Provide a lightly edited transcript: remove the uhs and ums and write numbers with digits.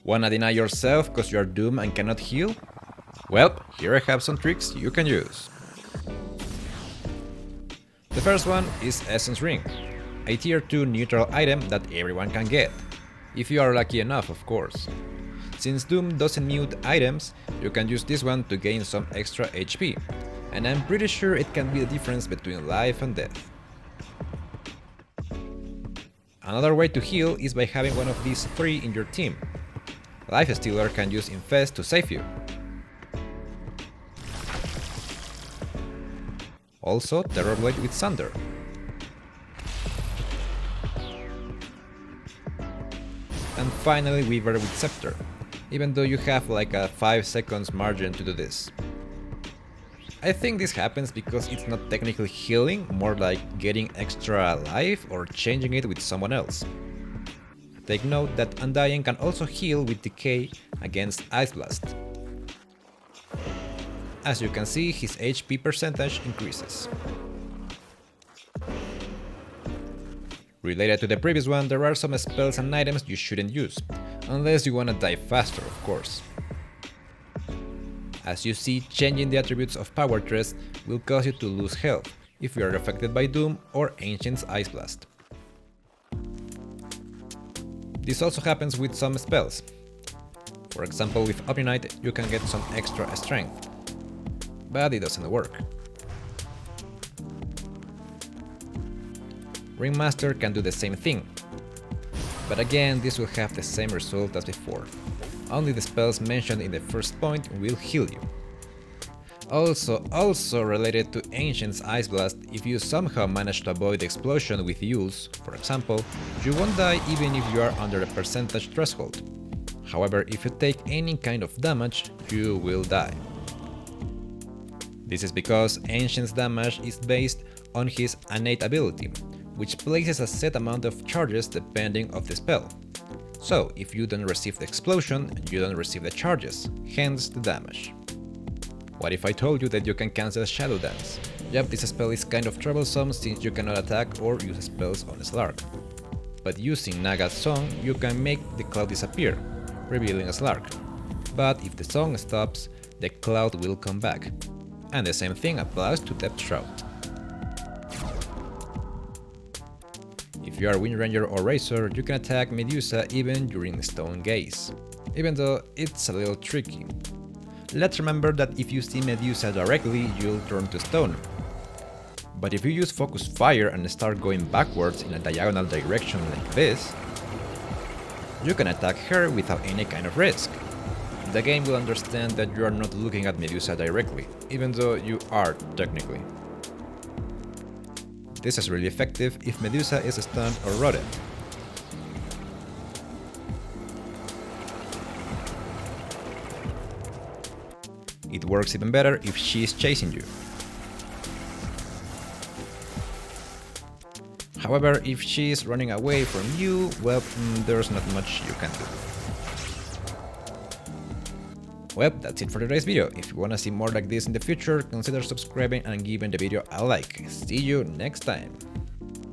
Wanna deny yourself cause you are doomed and cannot heal? Well, here I have some tricks you can use. The first one is Essence Ring, a tier 2 neutral item that everyone can get, if you are lucky enough of course. Since Doom doesn't mute items, you can use this one to gain some extra HP, and I'm pretty sure it can be the difference between life and death. Another way to heal is by having one of these 3 in your team. Life Stealer can use Infest to save you. Also Terrorblade with Thunder. And finally Weaver with Scepter, even though you have like a 5 seconds margin to do this. I think this happens because it's not technically healing, more like getting extra life or changing it with someone else. Take note that Undying can also heal with Decay against Ice Blast. As you can see, his HP percentage increases. Related to the previous one, there are some spells and items you shouldn't use, unless you wanna die faster, of course. As you see, changing the attributes of Power Thrust will cause you to lose health if you are affected by Doom or Ancient's Ice Blast. This also happens with some spells. For example, with Omniknight you can get some extra strength, but it doesn't work. Ringmaster can do the same thing, but again this will have the same result as before. Only the spells mentioned in the first point will heal you. Also related to Ancient's Ice Blast, if you somehow manage to avoid the explosion with Yules, for example, you won't die even if you are under the percentage threshold. However, if you take any kind of damage, you will die. This is because Ancient's damage is based on his innate ability, which places a set amount of charges depending on the spell. So, if you don't receive the explosion, you don't receive the charges, hence the damage. What if I told you that you can cancel Shadow Dance? Yep, this spell is kind of troublesome since you cannot attack or use spells on Slark. But using Naga's song, you can make the cloud disappear, revealing a Slark. But if the song stops, the cloud will come back. And the same thing applies to Depth Shroud. If you are Windranger or Razor, you can attack Medusa even during Stone Gaze, even though it's a little tricky. Let's remember that if you see Medusa directly, you'll turn to stone. But if you use Focus Fire and start going backwards in a diagonal direction like this, you can attack her without any kind of risk. The game will understand that you are not looking at Medusa directly, even though you are technically. This is really effective if Medusa is stunned or rotted. It works even better if she is chasing you. However, if she is running away from you, well, there's not much you can do. Well, that's it for today's video. If you wanna see more like this in the future, consider subscribing and giving the video a like. See you next time!